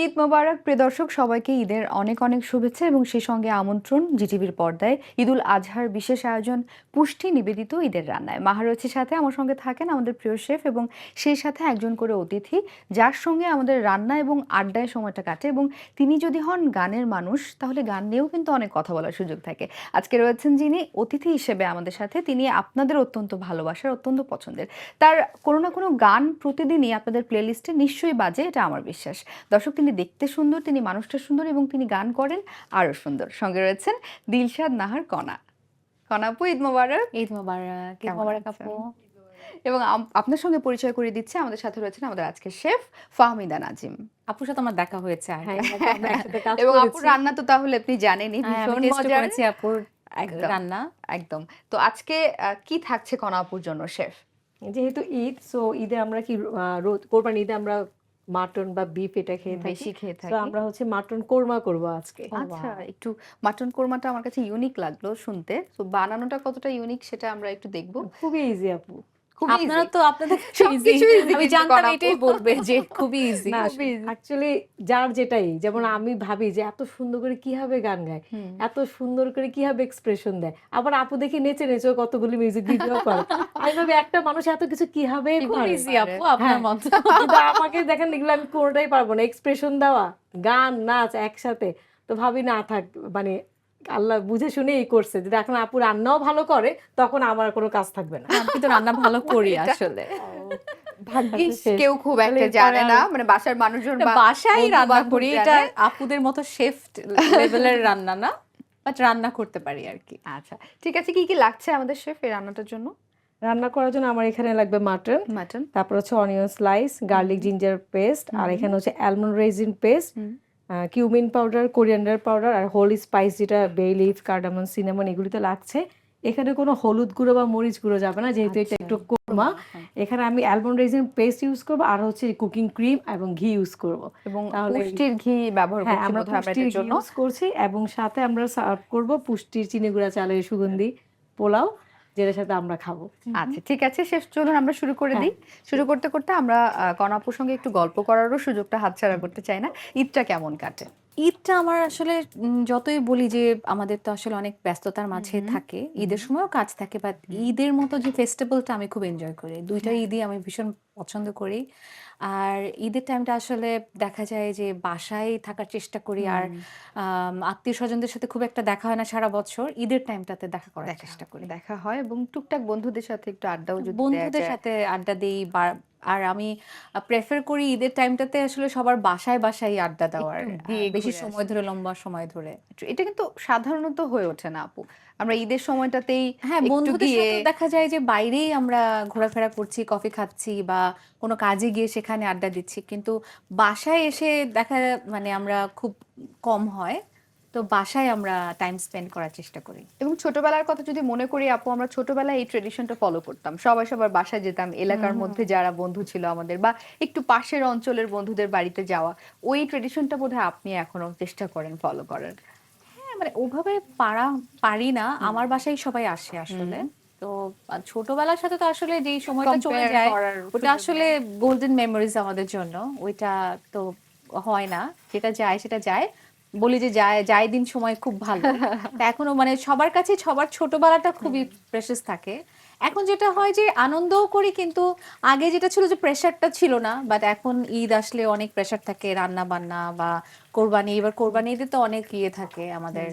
ঈদ মোবারক প্রিয় দর্শক, সবাইকে ঈদের অনেক অনেক শুভেচ্ছা এবং সেই সঙ্গে আমন্ত্রণ জিটিভির পর্দায় ঈদুল আজহার বিশেষ আয়োজন পুষ্টি নিবেদিত ঈদের রান্নায়। মাহা রয়েছে সাথে, আমার সঙ্গে থাকেন আমাদের প্রিয় শেফ এবং সেই সাথে একজন করে অতিথি, যার সঙ্গে আমাদের রান্না এবং আড্ডায় সময়টা কাটে। এবং তিনি যদি হন গানের মানুষ, তাহলে গান নিয়েও কিন্তু অনেক কথা বলার সুযোগ থাকে। আজকে রয়েছেন যিনি অতিথি হিসেবে আমাদের সাথে, তিনি আপনাদের অত্যন্ত ভালোবাসার, অত্যন্ত পছন্দের। তার কোনো না কোনো গান প্রতিদিনই আপনাদের প্লেলিস্টে নিশ্চয়ই বাজে, এটা আমার বিশ্বাস। দর্শক, তিনি দেখতে সুন্দর, তিনি মানুষটা সুন্দর এবং তিনি গান করেন আরো সুন্দর। সঙ্গে রয়েছেন দিলশাদ নাহার কণা। কণা আপু, ঈদ মোবারক। ঈদ মোবারক। ঈদ কেমন মোবারক আছেন? আপু। এবং আপনার সঙ্গে পরিচয় করিয়ে দিচ্ছে, আমাদের সাথে রয়েছেন আমাদের আজকের শেফ ফাহমিদা নাজিম। আপুর সাথে আমার দেখা হয়েছে আগে। হ্যাঁ, এর আগে আমরা একসাথে কাজ এবং আপুর করেছি। রান্না তো তাহলে আপনি জানেনই, হ্যাঁ, আমি ভীষণ টেস্ট মজার। করেছি আপুর একদম রান্না। একদম। তো আজকে কি থাকছে কণা আপুর জন্য শেফ? যেহেতু ঈদ, সো ঈদে আমরা কি কোরবানি ঈদে আমরা মাটন বা বিফ এটা খেয়ে থাকি। বেশি খেয়ে তো থাকি। আমরা হচ্ছে মাটন কোরমা করব আজকে। আচ্ছা, একটু মাটন কোরমাটা আমার কাছে ইউনিক লাগলো শুনতে। তো বানানোটা কতটা ইউনিক সেটা আমরা একটু দেখবো। খুবই ইজি আপু। খুবই আপনারা easy। তো আপনাদের সবকিছু easy আমি কিন্তু জানতাম করা এটাই আপু। বলবে যে খুবই ইজি। না, খুবই easy। অ্যাকচুয়ালি যার যেটাই, যেমন আমি ভাবি যে এত সুন্দর করে কিভাবে গান গায়, হুম। এত সুন্দর করে কিভাবে এক্সপ্রেশন দেয়, আবার আপু দেখি নেচে নেচেও কতগুলি মিউজিক ভিডিও করে। আমি ভাবি একটা মানুষ এত কিছু কিভাবে খুব করে। ইজি আপু আপনার হ্যাঁ, মতো। কিন্তু আমাকে দেখেন এগুলো আমি কোনোটাই পারবো না, এক্সপ্রেশন দেওয়া, গান নাচ একসাথে। তো ভাবি না থাক, মানে আল্লাহ বুঝে শুনেই করছে, যদি এখন আপু রান্নাও ভালো করে তখন আমার কোনো কাজ থাকবে না। আমি কিন্তু রান্না ভালো করি এটা আসলে। ভাগ্যিস ইস, শেষ। কেউ খুব তাহলে একটা এরপরে জানে আর না, মানে বাসার মানুষজন বা বাসায় বন্ধু রান্না বান্ধব করি, জানে। এটা আপুদের মতো শেফ লেভেলের রান্না না, বাট রান্না করতে পারি আর কি। আচ্ছা, ঠিক আছে। কি কি লাগছে আমাদের শেফ এই রান্নাটার জন্য? রান্না করার জন্য আমার এখানে লাগবে মাটন, মাটন। তারপর হচ্ছে onion slice, garlic ginger paste, আর এখানে হচ্ছে almond raisin paste, cumin powder, coriander powder, আর হোল স্পাইস যেটা বে লিফ, কার্ডামন, সিনামন, এগুলি তো লাগছে। এখানে কোনো হলুদ গুঁড়ো বা মরিচ গুঁড়ো যাবে না, যেহেতু এটা একটু কোরমা। এখানে আমি অ্যালমন্ড রেজিন পেস্ট ইউজ করবো, আর হচ্ছে কুকিং ক্রিম এবং ঘি ইউজ করব। এবং তাহলে পুষ্টির ঘি ব্যবহার হ্যাঁ, করছি আমরা বোধহয় আমরা পুষ্টির এটার ঘি জন্য। ইউজ করছি, এবং সাথে আমরা সার্ভ করব পুষ্টির চিনি গুঁড়া চালের সুগন্ধি পোলাও, যেটার সাথে আমরা খাবো। আচ্ছা, ঠিক আছে শেফ, চলুন আমরা শুরু করে হ্যাঁ। দিই। শুরু করতে করতে আমরা কণাপুর সঙ্গে একটু গল্প করারও সুযোগটা হাতছাড়া করতে চাই না। ঈদটা কেমন কাটে? ঈদটা আমার আসলে যতই বলি যে আমাদের তো আসলে অনেক ব্যস্ততার মাঝে থাকে, ঈদের সময়ও কাজ থাকে, বাট ঈদের মতো যে ফেস্টিভ্যালটা আমি খুব এনজয় করি। দুইটা ঈদই আমি ভীষণ পছন্দ করি। আর ঈদের টাইমটা আসলে দেখা যায় যে বাসায় থাকার চেষ্টা করি, আর আত্মীয় স্বজনদের সাথে খুব একটা দেখা হয় না সারা বছর, ঈদের টাইমটাতে দেখা করার চেষ্টা করি। দেখা হয় এবং টুকটাক বন্ধুদের সাথে একটু আড্ডাও যদি দেয়া বন্ধুদের যায়। সাথে আড্ডা দেই, আর আমি প্রেফার করি ঈদের টাইমটাতে আসলে সবার বাসায় বাসায় আড্ডা দেওয়ার, একটু গিয়ে বেশি ঘুরে সময় ধরে, লম্বা সময় ধরে। এটা কিন্তু সাধারণত হয়ে ওঠে না আপু। আমরা ঈদের সময়টাতেই হ্যাঁ, একটু বন্ধুদের গিয়ে সাথে দেখা যায় যে বাইরেই আমরা ঘোরাফেরা করছি, কফি খাচ্ছি বা কোনো কাজে গিয়ে সেখানে আড্ডা দিচ্ছি, কিন্তু বাসায় এসে দেখা মানে আমরা খুব কম হয়। তো বাসায় আমরা টাইম স্পেন্ড করার চেষ্টা করি। এবং ছোটবেলার কথা যদি মনে করি আপু, আমরা ছোটবেলায় এই ট্রেডিশনটা ফলো করতাম, সবাই সবার বাসায় যেতাম, এলাকার মধ্যে যারা বন্ধু ছিল আমাদের বা একটু পাশের অঞ্চলের বন্ধুদের বাড়িতে যাওয়া, ওই ট্রেডিশনটা বোধহয় আপনি এখনো চেষ্টা করেন ফলো করার। হ্যাঁ, মানে ওভাবে পারি না, আমার বাসায় সবাই আসে আসলে। তো ছোটবেলার সাথে তো আসলে যেই সময়টা চলে Compare যায়, করার ওটা সুযোগ আসলে গোল্ডেন মেমোরিজ আমাদের জন্য। ওইটা তো হয় না, যেটা যায় সেটা যায়। বলি যে যায় যায় দিন সময় খুব ভালো। তা এখনো মানে সবার কাছে সবার ছোটবেলাটা খুবই প্রেশাস থাকে। এখন যেটা হয় যে আনন্দও করি, কিন্তু আগে যেটা ছিল যে প্রেশারটা ছিল না, বাট এখন ঈদ আসলে অনেক প্রেশার থাকে, রান্না বান্না বা কোরবানি। এবার কোরবানি ঈদে তো অনেক ইয়ে থাকে, আমাদের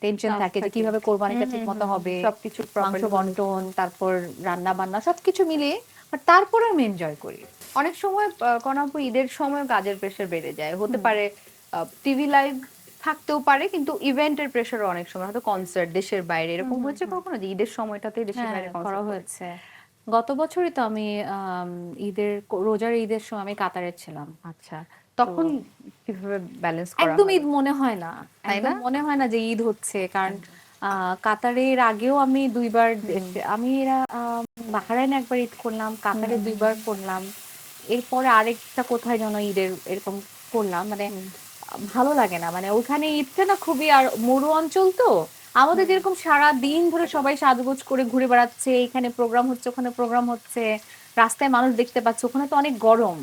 টেনশন চাপ থাকে যে থাকে। কিভাবে কোরবানিটা ঠিক মতো হবে, সবকিছু মাংস properly বন্টন, তারপর রান্না বান্না সবকিছু মিলিয়ে। বাট তারপরে আমি এনজয় করি। অনেক সময় কনাপু ঈদের সময় কাজের প্রেশার বেড়ে যায়, হতে পারে টিভি লাইভ থাকতেও পারে, কিন্তু ইভেন্টের প্রেশারও অনেক সময়, হয়তো কনসার্ট দেশের বাইরে, এরকম হয়েছে কখনো যে ঈদের সময়টাতে দেশের হ্যাঁ, বাইরে করা কনসার্ট হয়েছে। গত বছরই তো আমি রোজার ঈদের সময় আমি কাতারে ছিলাম। আচ্ছা, তখন কিভাবে ব্যালেন্স করা একদম হয়? ঈদ মনে হয় না, তাই একদম না? মনে হয় না যে ঈদ হচ্ছে, কারণ কাতারের আগেও আমি দুইবার আমি বাহরাইনে একবার ঈদ করলাম, কাতারে দুইবার করলাম, এরপরে আরেকটা কোথায় যেন ঈদের এরকম করলাম। মানে ভালো লাগে না, মানে ওখানে ঈদটা না খুবই, আর মরু অঞ্চল তো আমাদের যেরকম সারা দিন ধরে সবাই সাজগোজ করে ঘুরে বেড়াচ্ছে, এখানে প্রোগ্রাম হচ্ছে, ওখানে প্রোগ্রাম হচ্ছে, রাস্তায় মানুষ দেখতে পাচ্ছে, ওখানে তো অনেক গরম।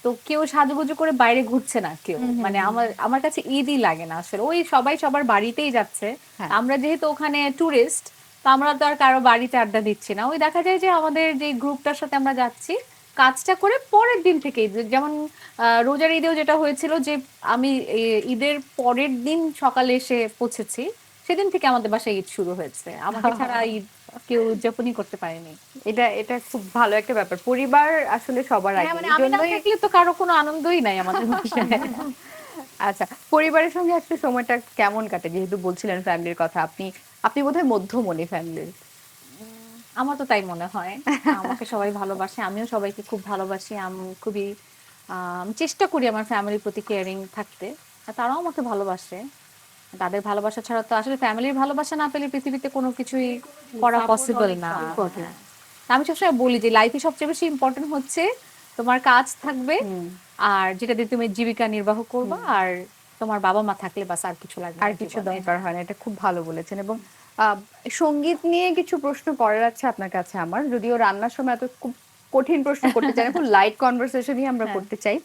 তো কেউ সাজুগুজু করে বাইরে ঘুরছে না কেউ, মানে আমার আমার কাছে ঈদই লাগে না আসলে, ওই সবাই সবার বাড়িতেই যাচ্ছে। হ্যাঁ। আমরা যেহেতু ওখানে টুরিস্ট, তো আমরা তো আর কারো বাড়িতে আড্ডা দিচ্ছি না, ওই দেখা যায় যে আমাদের যে গ্রুপটার সাথে আমরা যাচ্ছি কাজটা করে পরের দিন থেকেই, যেমন রোজার ঈদেও যেটা হয়েছিল যে আমি ঈদের পরের দিন সকালে এসে পৌঁছেছি, সেদিন থেকে আমাদের বাসায় ঈদ শুরু হয়েছে, আমাকে ছাড়া ঈদ কেউ উদযাপনই করতে পারেনি। এটা এটা খুব ভালো একটা ব্যাপার, পরিবার আসলে সবার আগে, হ্যাঁ, মানে এই আমি না জন্যই- থাকলে তো কারো কোনো আনন্দই নাই আমাদের বাসায়। আচ্ছা, পরিবারের সঙ্গে আসলে সময়টা কেমন কাটে? যেহেতু বলছিলেন ফ্যামিলির কথা, আপনি আপনি বোধহয় মধ্যমণি ফ্যামিলির। আমার তো তাই মনে হয়, আমাকে সবাই ভালোবাসে, আমিও সবাইকে খুব ভালোবাসি, আমি খুবই আমি চেষ্টা করি আমার ফ্যামিলির প্রতি কেয়ারিং থাকতে, আর তারাও আমাকে ভালোবাসে। তাদের ভালোবাসা ছাড়া তো আসলে ফ্যামিলির ভালোবাসা না পেলে পৃথিবীতে কোনো কিছুই করা পসিবল না। important. আমি সবসময় বলি যে লাইফে সবচেয়ে বেশি ইম্পর্টেন্ট হচ্ছে তোমার কাজ থাকবে, আর যেটা দিয়ে তুমি জীবিকা নির্বাহ করবে, আর তোমার বাবা মা থাকলে বাস, আর কিছু লাগবে আর কিছু দরকার হয় না, এটা খুব ভালো বলেছেন। এবং সঙ্গীত নিয়ে কিছু প্রশ্ন করার আছে আপনার কাছে আমার, যদিও রান্নার সময় এত খুব কঠিন প্রশ্ন করতে চাই না, খুব লাইট কনভারসেশনই আমরা করতে চাই।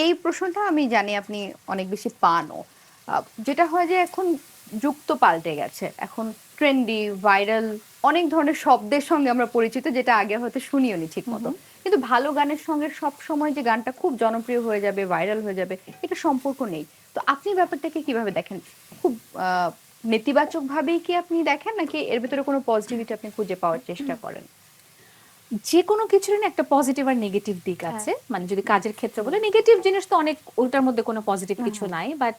এই প্রশ্নটা আমি জানি আপনি অনেক বেশি পানও। যেটা হয় যে এখন যুগ তো পাল্টে গেছে, এখন ট্রেন্ডি ভাইরাল অনেক ধরনের শব্দের সঙ্গে আমরা পরিচিত, যেটা আগে হয়তো শুনিও নি ঠিক মতো। কিন্তু ভালো গানের সঙ্গে সব সময় যে গানটা খুব জনপ্রিয় হয়ে যাবে, ভাইরাল হয়ে যাবে, এটা সম্পর্ক নেই। তো আপনি ব্যাপারটাকে কিভাবে দেখেন? খুব নেতিবাচক ভাবেই কি আপনি দেখেন, নাকি এর ভিতরে কোনো পজিটিভিটি আপনি খুঁজে পাওয়ার চেষ্টা করেন? যে কোনো কিছুরই না একটা পজিটিভ আর নেগেটিভ দিক আছে, মানে যদি কাজের ক্ষেত্রে বলে নেগেটিভ জিনিস তো অনেক, ওটার মধ্যে কোনো পজিটিভ কিছু নাই, বাট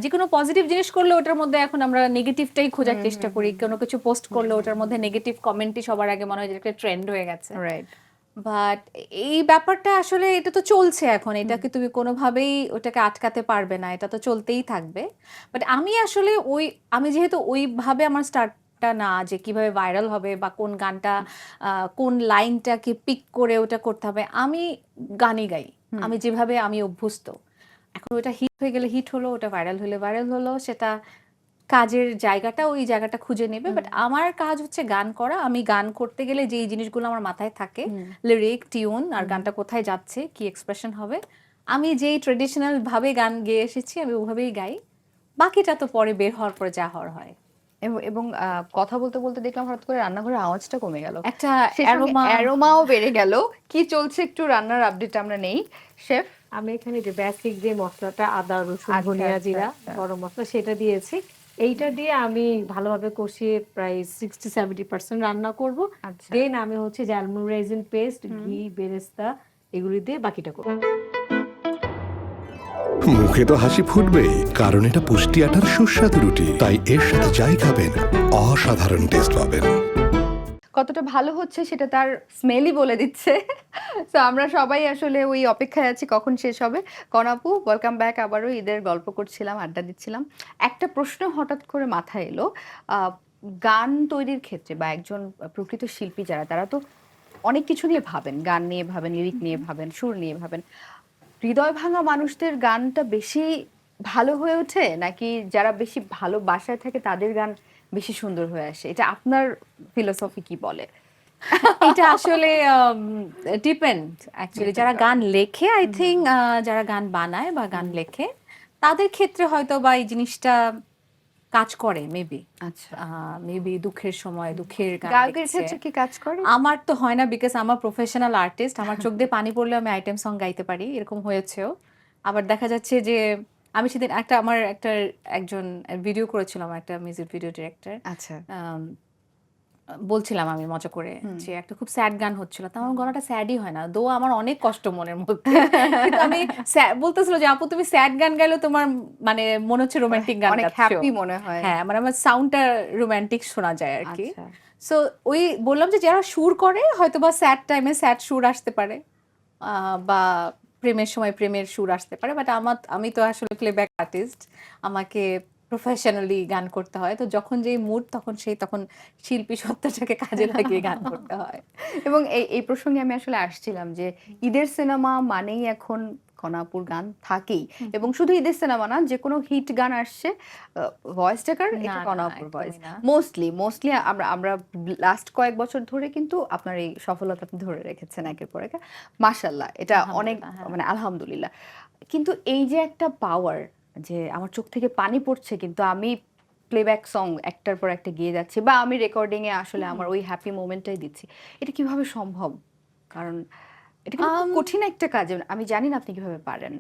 যে কোনো পজিটিভ জিনিস করলে ওটার মধ্যে এখন আমরা নেগেটিভটাই খোঁজার চেষ্টা করি, কোনো কিছু পোস্ট করলে ওটার মধ্যে নেগেটিভ কমেন্টই সবার আগে মনে হয় যে একটা ট্রেন্ড হয়ে গেছে। রাইট। বাট এই ব্যাপারটা আসলে এটা তো চলছে এখন, এটাকে তুমি কোনোভাবেই ওটাকে আটকাতে পারবে না, এটা তো চলতেই থাকবে। বাট আমি আসলে আমি যেহেতু ওইভাবে আমার স্টার্টটা না যে কিভাবে ভাইরাল হবে বা কোন গানটা কোন লাইনটাকে পিক করে ওটা করতে হবে, আমি গানই গাই, আমি যেভাবে আমি অভ্যস্ত। এখন ওটা হিট হয়ে গেলে হিট হলো, ওটা ভাইরাল হলে ভাইরাল হলো, সেটা কাজের জায়গাটা ওই জায়গাটা খুঁজে নেবে। বাট আমার কাজ হচ্ছে গান করা, আমি গান করতে গেলে যে জিনিসগুলো আমার মাথায় থাকে, লিরিক, টিউন, আর গানটা কোথায় যাচ্ছে, কি এক্সপ্রেশন হবে, আমি যেই ট্রেডিশনাল ভাবে গান গেয়ে এসেছি আমি ওভাবেই গাই, বাকিটা তো পরে বের হওয়ার পরে যা হওয়ার হয়। এবং কথা বলতে বলতে দেখলাম হঠাৎ করে রান্নাঘরের আওয়াজটা কমে গেল, একটা অ্যারোমা অ্যারোমা, অ্যারোমাও বেড়ে গেল। কি চলছে একটু রান্নার আপডেট আমরা নেই শেফ। আমি এখানে যে বেসিক যে মশলাটা আদা রসুন আচ্ছা, ধনিয়া আচ্ছা, জিরা আচ্ছা। গরম মশলা সেটা দিয়েছি। এইটা দিয়ে আমি ভালোভাবে কষিয়ে প্রায় 60-70% রান্না করব। আচ্ছা। দেন আমি হচ্ছে যে আলমন্ড রেজিন পেস্ট, ঘি, বেরেস্তা এগুলি দিয়ে বাকিটা করব। মুখে তো হাসি ফুটবেই, কারণ এটা পুষ্টি আটার সুস্বাদু রুটি, তাই এর সাথে যাই খাবেন অসাধারণ টেস্ট পাবেন। কতটা ভালো হচ্ছে সেটা তার স্মেলই বলে দিচ্ছে। তো আমরা সবাই আসলে ওই অপেক্ষায় আছি কখন শেষ হবে। কনাপু, ওয়েলকাম ব্যাক। আবারও ঈদের গল্প করছিলাম, আড্ডা দিচ্ছিলাম। একটা প্রশ্ন হঠাৎ করে মাথায় এলো। গান তৈরির ক্ষেত্রে বা একজন প্রকৃত শিল্পী যারা, তারা তো অনেক কিছু নিয়ে ভাবেন, গান নিয়ে ভাবেন, লিরিক নিয়ে ভাবেন, সুর নিয়ে ভাবেন। হৃদয় ভাঙা মানুষদের গানটা বেশি ভালো হয়ে ওঠে, নাকি যারা বেশি ভালো বাসায় থাকে তাদের গান বেশি সুন্দর হয়ে আসে? এটা আপনার ফিলোসফি কি বলে? এটা আসলে ডিপেন্ড অ্যাকচুয়ালি, যারা গান লেখে আই থিঙ্ক, যারা গান বানায় বা গান লেখে তাদের ক্ষেত্রে হয়তো বা এই জিনিসটা কাজ করে মেবি, আচ্ছা, মেবি দুঃখের সময় দুঃখের গান গায়কের লিখছে। ক্ষেত্রে কি কাজ করে? আমার তো হয় না, বিকজ আমার প্রফেশনাল আর্টিস্ট, আমার চোখ দিয়ে পানি পড়লে আমি আইটেম সং গাইতে পারি, এরকম হয়েছেও। আবার দেখা যাচ্ছে যে আমি সেদিন আমার একজন ভিডিও করেছিলাম, একটা মিউজিক ভিডিও ডিরেক্টর, আচ্ছা, বলছিলাম আমি মজা করে যে একটা খুব স্যাড গান হচ্ছিল, তো আমার গলাটা স্যাডই হয় না, দো আমার অনেক কষ্ট মনের মধ্যে, কিন্তু আমি বলতেছিল যে আপু তুমি স্যাড গান গাইলে তোমার মানে মনে হচ্ছে রোমান্টিক গান অনেক গাচ্ছো। হ্যাপি মনে হয়। হ্যাঁ, মানে আমার সাউন্ডটা রোমান্টিক শোনা যায় আর কি। আচ্ছা। সো ওই বললাম যে যারা সুর করে হয়তো বা স্যাড টাইমে স্যাড সুর আসতে পারে, বা প্রেমের সময় প্রেমের সুর আসতে পারে, বাট আমি তো আসলে প্লেব্যাক আর্টিস্ট, আমাকে প্রফেশনালি গান করতে হয়। তো যখন যেই মুড তখন শিল্পী সত্তাটাকে কাজে লাগিয়ে গান করতে হয়। এবং এই প্রসঙ্গে আমি আসলে আসছিলাম যে ঈদের সিনেমা মানেই এখন কনাপুর গান থাকেই, এবং শুধু ঈদের সিনেমা না, যে কোনো হিট গান আসছে ভয়েস টেকার না, এটা না, কনাপুর ভয়েস। একদমই না। মোস্টলি আমরা লাস্ট কয়েক বছর ধরে কিন্তু আপনার এই সফলতা আপনি ধরে রেখেছেন একের পর এক, মাশাআল্লাহ, এটা অনেক আলহামদুলিল্লাহ, হ্যাঁ। মানে আলহামদুলিল্লাহ। কিন্তু এই যে একটা পাওয়ার, যে আমার চোখ থেকে পানি পড়ছে কিন্তু আমি প্লেব্যাক সং একটার পর একটা গেয়ে যাচ্ছি, বা আমি রেকর্ডিং এ আসলে আমার ওই হ্যাপি মোমেন্টটাই দিচ্ছি, এটা কিভাবে সম্ভব? কারণ এটা কিন্তু খুব কঠিন একটা কাজ, আমি জানি না আপনি কিভাবে পারেন।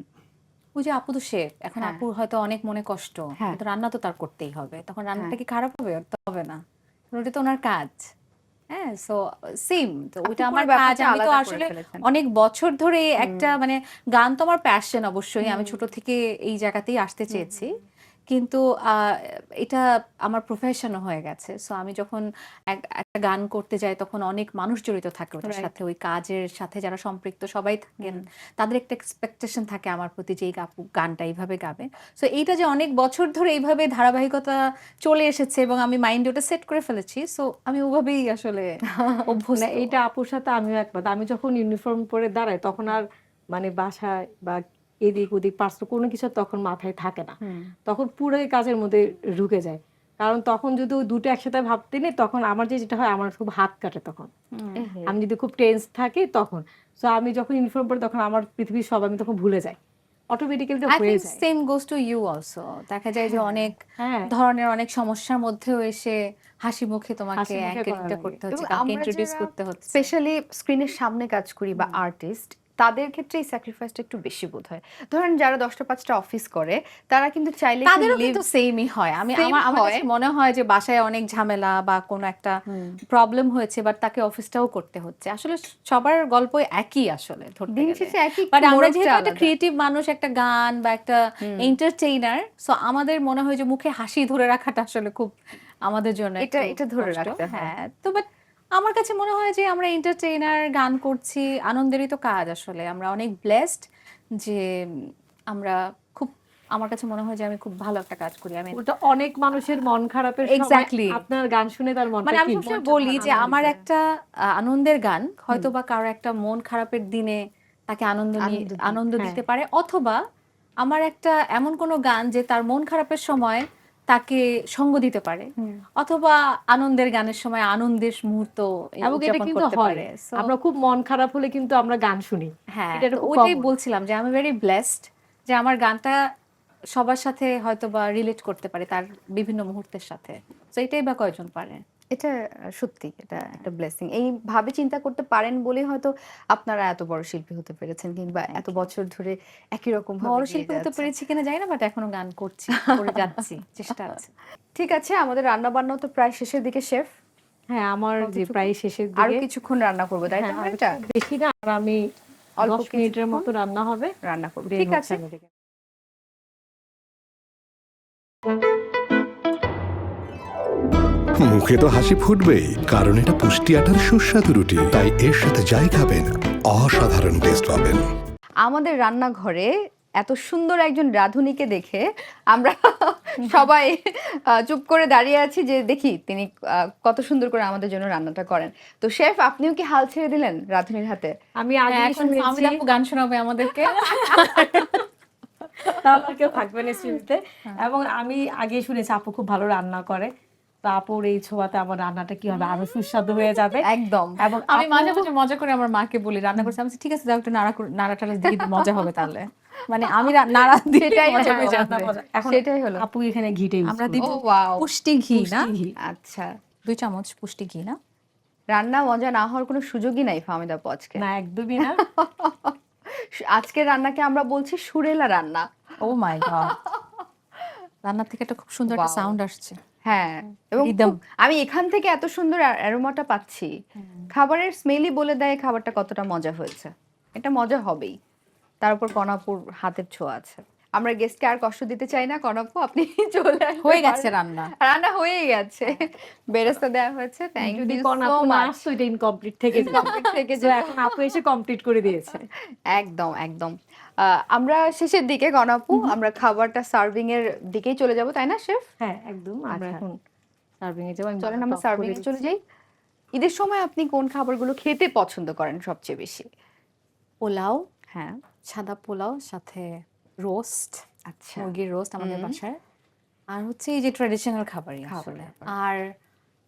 ওই যে আপু তো শেফ, এখন হ্যাঁ। আপুর হয়তো অনেক মনে কষ্ট, হ্যাঁ। কিন্তু রান্না তো তার করতেই হবে। তখন রান্নাটা হ্যাঁ। কি খারাপ হবে? তো হবে না, কারণ ওটা তো ওনার কাজ। হ্যাঁ, সো সেম তো আপনি ওইটা পুরো আমার কাজ। ব্যাপারটা আমি তো আলাদা করে আসলে ফেলেছেন। অনেক বছর ধরে একটা মানে গান তো আমার প্যাশন, অবশ্যই আমি ছোট থেকে এই জায়গাতেই আসতে চেয়েছি, কিন্তু এটা আমার প্রফেশনও হয়ে গেছে। সো আমি যখন একটা গান করতে যাই তখন অনেক মানুষ জড়িত থাকে ওটার Right. সাথে, ওই কাজের সাথে যারা সম্পৃক্ত সবাই থাকেন, তাদের একটা এক্সপেকটেশন থাকে আমার প্রতি যে এই আপু গানটা এইভাবে গাবে। সো এইটা যে অনেক বছর ধরে এইভাবে ধারাবাহিকতা চলে এসেছে এবং আমি মাইন্ডে ওটা সেট করে ফেলেছি, সো আমি ওভাবেই আসলে অভ্যস্ত। না এইটা আপুর সাথে আমিও একমত। আমি যখন ইউনিফর্ম পরে দাঁড়াই তখন আর মানে বাসায় বা এদিক ওদিক পার্সোনাল কোনো কিছু আর তখন মাথায় থাকে না, তখন পুরোই কাজের মধ্যে ঢুকে যায়। কারণ তখন যদি ওই দুটো একসাথে ভাবতে নেই তখন আমার যেটা হয়, আমার খুব হাত কাটে তখন। আমি যদি খুব টেন্স থাকি তখন, সো আমি যখন ইউনিফর্ম পরে তখন আমার পৃথিবীর সব আমি তখন ভুলে যাই, অটোমেটিক্যালি আই হয়ে থিংক যায়। Same goes to you also. দেখা যায় যে অনেক হ্যাঁ, ধরনের অনেক সমস্যার মধ্যেও এসে হাসি মুখে তোমাকে হাসি মুখে করা অ্যাঙ্কেলিংটা লাগে। করতে হচ্ছে, এবং কাউকে আমরা ইন্ট্রোডিউস যারা করতে হচ্ছে। স্পেশালি স্ক্রিনের সামনে কাজ করি বা আর্টিস্ট, তাদের ক্ষেত্রে এই স্যাক্রিফাইসটা একটু বেশি বোধ হয়। ধরেন যারা 10টা-5টা অফিস করে, তারা কিন্তু চাইলে তাদেরও কিন্তু সেমই হয়। Same আমার হয়। কাছে মনে হয় যে বাসায় অনেক ঝামেলা বা কোনো একটা প্রবলেম হয়েছে, বাট তাকে অফিসটাও করতে হচ্ছে। আসলে সবার গল্প একই আসলে ধরতে দিন গেলে। শেষে একই, বাট আমরা মোড়কটা যেহেতু একটা আলাদা। ক্রিয়েটিভ মানুষ, একটা গান বা একটা এন্টারটেইনার, সো আমাদের মনে হয় যে মুখে হাসি ধরে রাখাটা আসলে খুব আমাদের জন্য এটা ধরে কষ্ট। রাখতে হয়। হ্যাঁ, তো বাট আমার কাছে মনে হয় যে আমরা এন্টারটেইনার, গান করছি, আনন্দেরই তো কাজ আসলে। আমরা অনেক ব্লেসড যে আমরা খুব, আমার কাছে মনে হয় যে আমি খুব ভালো একটা কাজ করি। আমি ওটা অনেক মানুষের মন খারাপের সময় এক্স্যাক্টলি, আপনার গান শুনে তার মনটা মানে আমি কি সবসময় বলি যে আমার একটা আনন্দের গান হয়তো বা কারো একটা মন খারাপের দিনে তাকে আনন্দ হ্যাঁ। দিতে পারে, অথবা আমার একটা এমন কোনো গান যে তার মন খারাপের সময় তাকে সঙ্গ দিতে পারে, অথবা আনন্দের গানের সময় আনন্দের মুহূর্ত এবং এটা উদযাপন কিন্তু করতে হয়, পারে। So, আমরা খুব মন খারাপ হলে কিন্তু আমরা গান শুনি। হ্যাঁ, এটা তো খুব ওইটাই common। বলছিলাম যে আমি ভেরি ব্লেসড যে আমার গানটা সবার সাথে হয়তো বা রিলেট করতে পারে তার বিভিন্ন মুহূর্তের সাথে। তো এটাই বা কয়জন পারে। এটা সত্যি, এটা একটা ব্লেসিং। এইভাবে চিন্তা করতে পারেন বলেই হয়তো আপনারা এত বড় শিল্পী হতে পেরেছেন, কিংবা এত বছর ধরে একই রকম ভাবে বড় গেয়ে শিল্পী হতে যাচ্ছেন। পেরেছি কিনা জানি না, বাট এখনো গান করছি, করে যাচ্ছি, চেষ্টা আছে। ঠিক আছে, আমাদের রান্না বান্নাও তো প্রায় শেষের দিকে শেফ। হ্যাঁ, আমার যে প্রায় শেষের আরো দিকে। কিছুক্ষণ রান্না করবো, তাই তো? হ্যাঁ, আমরা আর এটা খুব বেশি না, আর আমি অল্প 10 মিনিটের কিছুক্ষণ মতো রান্না হবে, রান্না করবো। বের ঠিক হচ্ছে আছে। আমি এদিকে। মুখে তো হাসি ফুটবেই, কারণ এটা পুষ্টি আটার সুস্বাদু রুটি, তাই এর সাথে যাই খাবেন অসাধারণ টেস্ট পাবেন। আমাদের রান্নাঘরে এত সুন্দর একজন রাঁধুনিকে দেখে আমরা সবাই চুপ করে দাঁড়িয়ে আছি যে দেখি তিনি কত সুন্দর করে আমাদের জন্য রান্নাটা করেন। তো শেফ, আপনিও কি হাল ছেড়ে দিলেন রাঁধুনির হাতে? আমি হ্যাঁ, আগে এখন ফাহমিদা আপু গান শোনাবে আমাদেরকে। তাহলে কেউ থাকবে না স্মৃতিতে। এবং আমি আগে শুনেছি আপু খুব ভালো রান্না করে, তো আপুর এই ছোঁয়াতে আমার রান্নাটা কি হবে, আরো সুস্বাদু হয়ে যাবে। একদম। এবং আমি আপু- মাঝে মাঝে মজা করে আমার মাকে বলি রান্না করছি, আমি বলছি, ঠিক আছে যাও একটু নাড়া টাড়া দিয়ে দিই, মজা হবে তাহলে। মানে আমি নাড়া দিয়ে সেটাই মজা হলো, হয়ে রান্না যাবে। মজা। এখন সেটাই হলো। আপু এখানে ঘিটা ইউজ আমরা করবে। দিব ও ওয়াও, পুষ্টি ঘি, না পুষ্টি ঘি। আচ্ছা। 2 চামচ পুষ্টি ঘি, না রান্না মজা না হওয়ার কোনো সুযোগই নাই ফাহমিদা আপু আজকে। না, একদমই না। আজকের রান্নাকে আমরা বলছি সুরেলা রান্না। ও মাই গড, রান্নার থেকে একটা খুব সুন্দর একটা Wow. সাউন্ড আসছে। হ্যাঁ, এবং Rhythm. আমি এখান থেকে এত সুন্দর অ্যারোমাটা পাচ্ছি, খাবারের স্মেলই বলে দেয় খাবারটা কতটা মজা হয়েছে। এটা মজা হবেই, তার উপর কনাপুর হাতের ছোঁয়া আছে। আমরা গেস্টকে আর কষ্ট দিতে চাই না কনকু, আপনি চলে আসতে হয়ে গেছে পারেন। রান্না। রান্না হয়ে গেছে, বেরেস্তা দেওয়া হয়েছে। থ্যাংক যদি ইউ কোন সো আপু না মাচ। আসতো এটা ইনকমপ্লিট থেকে যেত। Incomplete থেকে So, এখন আপু এসে কমপ্লিট করে দিয়েছে। একদম একদম। আমরা শেষের দিকে গণাপু আমরা খাবারটা সার্ভিং এর দিকেই চলে যাব, তাই না শেফ? হ্যাঁ একদম, আমরা আচ্ছা। এখন সার্ভিং এ যাবো। আমি চলেন বাগানটা আমরা off সার্ভিং করে এ দিচ্ছি। চলে যাই। ঈদের সময় আপনি কোন খাবারগুলো খেতে পছন্দ করেন সবচেয়ে বেশি? পোলাও, হ্যাঁ, সাদা পোলাও সাথে রোস্ট, আচ্ছা। মুরগির রোস্ট আমাদের বাসায়। আর হচ্ছে এই যে ট্রেডিশনাল খাবারই আসলে। আর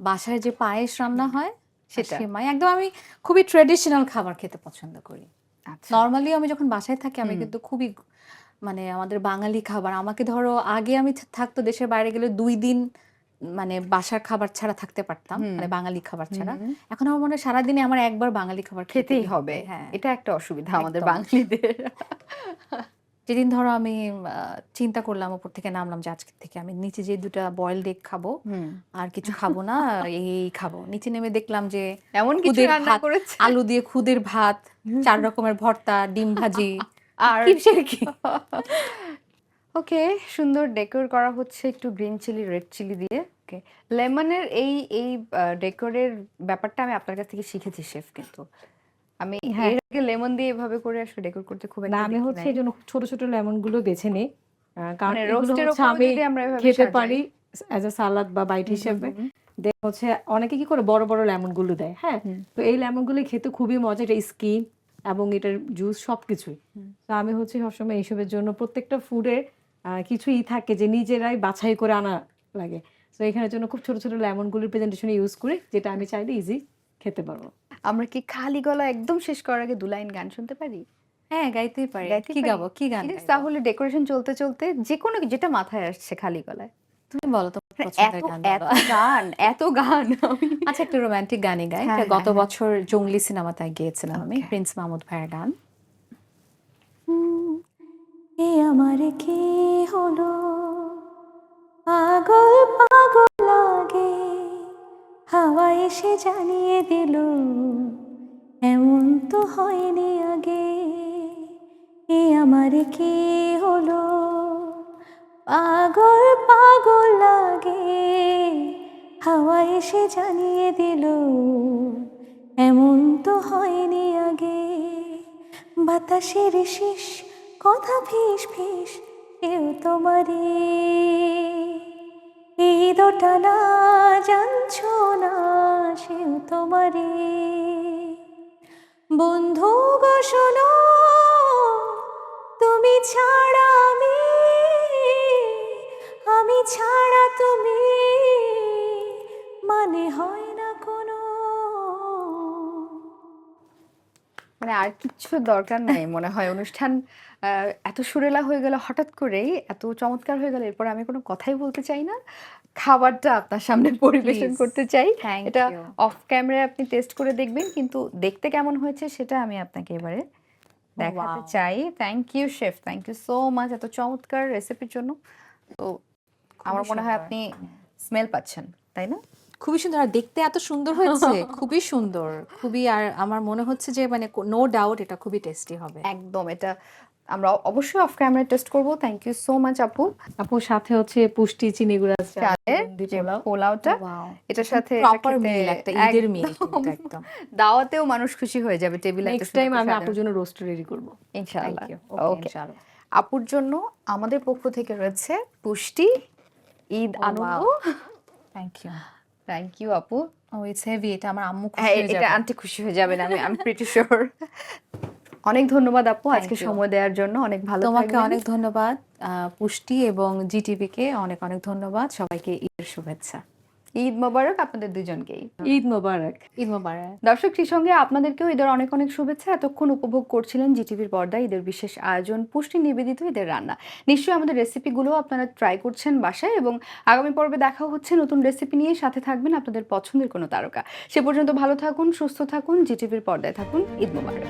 বাসায় যে পায়েস রান্না হয় সেটা? সেমাই, একদম আমি খুবই ট্রেডিশনাল খাবার খেতে পছন্দ করি। আচ্ছা। নর্মালি আমি যখন বাসায় থাকি আমি কিন্তু খুবই মানে আমাদের বাঙালি খাবার, আমাকে ধরো আগে আমি থাকতো দেশের বাইরে গেলে 2 দিন মানে বাসার খাবার ছাড়া থাকতে পারতাম, মানে বাঙালি খাবার ছাড়া। এখন আমার মনে হয় সারাদিনে আমার একবার বাঙালি খাবার খেতেই হবে, হ্যাঁ। এটা একটা অসুবিধা আমাদের একদম। বাঙালিদের। যেদিন ধরো আমি চিন্তা করলাম উপর থেকে নামলাম যে আজকে থেকে আমি নিচে যে 2টা বয়েলড এগ খাবো, আর কিছু খাবো না, এই খাবো। নিচে নেমে দেখলাম যে এমন কিছু খুদের রান্না ভাত, করেছে? আলু দিয়ে খুদের ভাত, 4 রকমের ভর্তা, ডিম ভাজি, আর কি ওকে, সুন্দর ডেকোর করা হচ্ছে একটু গ্রিন চিলি রেড চিলি দিয়ে। ওকে, লেমনের এই এই ডেকোরের ব্যাপারটা আমি আপনার কাছ থেকে শিখেছি শেফ, কিন্তু আমি হ্যাঁ। এর আগে লেমন দিয়ে এভাবে করে আসলে ডেকোর করতে খুব না একটা আমি দেখি হচ্ছে নাই। এই জন্য ছোট ছোট লেমন গুলো বেছে নিই, কারণ মানে এগুলো রোস্টের হচ্ছে উপর আমি যদি আমরা এভাবে খেতে সাজাই। পারি অ্যাজ এ সালাদ বা বাইট হিসেবে। দেন হচ্ছে অনেকে কি করে বড় বড় লেমন গুলো দেয়, হ্যাঁ, তো এই লেমন গুলো খেতে খুবই মজা, এটা স্কিন এবং এটার জুস সবকিছুই। তো আমি হচ্ছে সবসময় এইসবের জন্য প্রত্যেকটা ফুডে কিছুই থাকে যে নিজেরাই বাছাই করে আনা লাগে। তো এখানের জন্য খুব ছোট ছোট লেমন গুলির প্রেজেন্টেশন ইউজ করি, যেটা আমি চাইলে ইজি খেতে পারবো। আমরা কি খালি গলা একদম শেষ করার আগে 2 লাইন গান শুনতে পারি? হ্যাঁ, গাইতেই পারি। গাইতে কি পারি? গাবো, কি গান Serious? গাইবো? তাহলে ডেকোরেশন চলতে চলতে যে কোনো যেটা মাথায় আসছে খালি গলায়। তুমি বলো তোমার এত পছন্দের গান এত বলো। গান, এত গান আমি আচ্ছা, একটু রোমান্টিক গানই গাই। হ্যাঁ, এটা গত হ্যাঁ, বছর জঙ্গলি সিনেমাতে গিয়েছিলাম আমি, Okay. প্রিন্স মাহমুদ ভাইয়ের গান। এ আমার কি হলো, পাগল পাগল লাগে, হাওয়া এসে জানিয়ে দিল এমন তো হয়নি আগে। এ আমার কি হলো, পাগল পাগল লাগে, হাওয়া এসে জানিয়ে দিল এমন তো হয়নি আগে। বাতাসের শেষ কথা ফিস ফিস, কেউ তোমারে এই দোটানা জানছো না, সেও তোমারে। বন্ধু গো শোনো, তুমি ছাড়া আমি ছাড়া তুমি, মানে হয় না কোনো। মানে আর কিচ্ছু দরকার নাই মনে হয়। অনুষ্ঠান এত সুরেলা হয়ে গেল হঠাৎ করেই, এত চমৎকার হয়ে গেল, এরপর আমি কোনো কথাই বলতে চাই না। খাবারটা আপনার সামনে পরিবেশন Please. করতে চাই। Thank এটা you. অফ ক্যামেরায় আপনি টেস্ট করে দেখবেন, কিন্তু দেখতে কেমন হয়েছে সেটা আমি আপনাকে এবারে দেখাতে Wow. চাই। Thank you chef, thank you so much এত চমৎকার রেসিপির জন্য। তো আমার মনে হয় সুন্দর। আপনি স্মেল পাচ্ছেন, তাই না? খুবই সুন্দর, আর দেখতে এত সুন্দর হয়েছে, খুবই সুন্দর, খুবই। আর আমার মনে হচ্ছে যে মানে নো ডাউট এটা খুবই টেস্টি হবে। একদম, এটা আমরা অবশ্যই অফ ক্যামেরায় টেস্ট করব। থ্যাংক ইউ সো মাচ আপু। আপুর সাথে হচ্ছে পুষ্টি চিনি গুঁড়া চালের যে পোলাওটা, Wow. এটার সাথে প্রপার খেতে মিল, একটা ঈদের মিল একদম। একদম। দাওয়াতেও মানুষ খুশি হয়ে যাবে টেবিলে। নেক্সট টাইম আমি আপুর জন্য রোস্ট রেডি করব। ইনশাআল্লাহ। ওকে, ওকে, ইনশাআল্লাহ। আপুর জন্য আমাদের পক্ষ থেকে রয়েছে পুষ্টি ঈদ আনন্দ। Thank you. থ্যাংক ইউ আপু। ও ইটস হেভি, এটা আমার আম্মু খুশি হ্যাঁ, হয়ে এটা যাবে। আন্টি খুশি হয়ে যাবেন, আমি প্রিটি শিওর। অনেক ধন্যবাদ আপু Thank আজকে you. সময় দেওয়ার জন্য। অনেক ভালো তোমাকে থাকবেন। অনেক ধন্যবাদ, পুষ্টি এবং জিটিভি কে অনেক অনেক ধন্যবাদ। সবাইকে ঈদের শুভেচ্ছা। ঈদ মোবারক আপনাদের দুজনকেই। ঈদ মোবারক। ঈদ মোবারক। দর্শক, সেই সঙ্গে আপনাদেরকেও ঈদের অনেক অনেক শুভেচ্ছা। এতক্ষণ উপভোগ করছিলেন জিটিভির পর্দায় ঈদের বিশেষ আয়োজন পুষ্টি নিবেদিত ঈদের রান্না। নিশ্চয়ই আমাদের রেসিপিগুলো আপনারা ট্রাই করছেন বাসায়, এবং আগামী পর্বে দেখা হচ্ছে নতুন রেসিপি নিয়ে। সাথে থাকবেন আপনাদের পছন্দের কোনো তারকা। সে পর্যন্ত ভালো থাকুন, সুস্থ থাকুন, জিটিভির পর্দায় থাকুন। ঈদ মোবারক।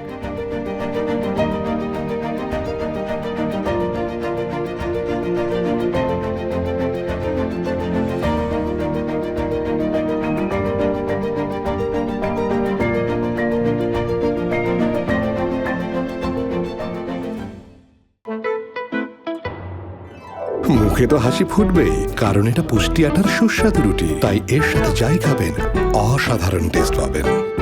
মুখে তো হাসি ফুটবেই, কারণ এটা পুষ্টি আটার সুস্বাদু রুটি। তাই এর সাথে যাই খাবেন অসাধারণ টেস্ট পাবেন।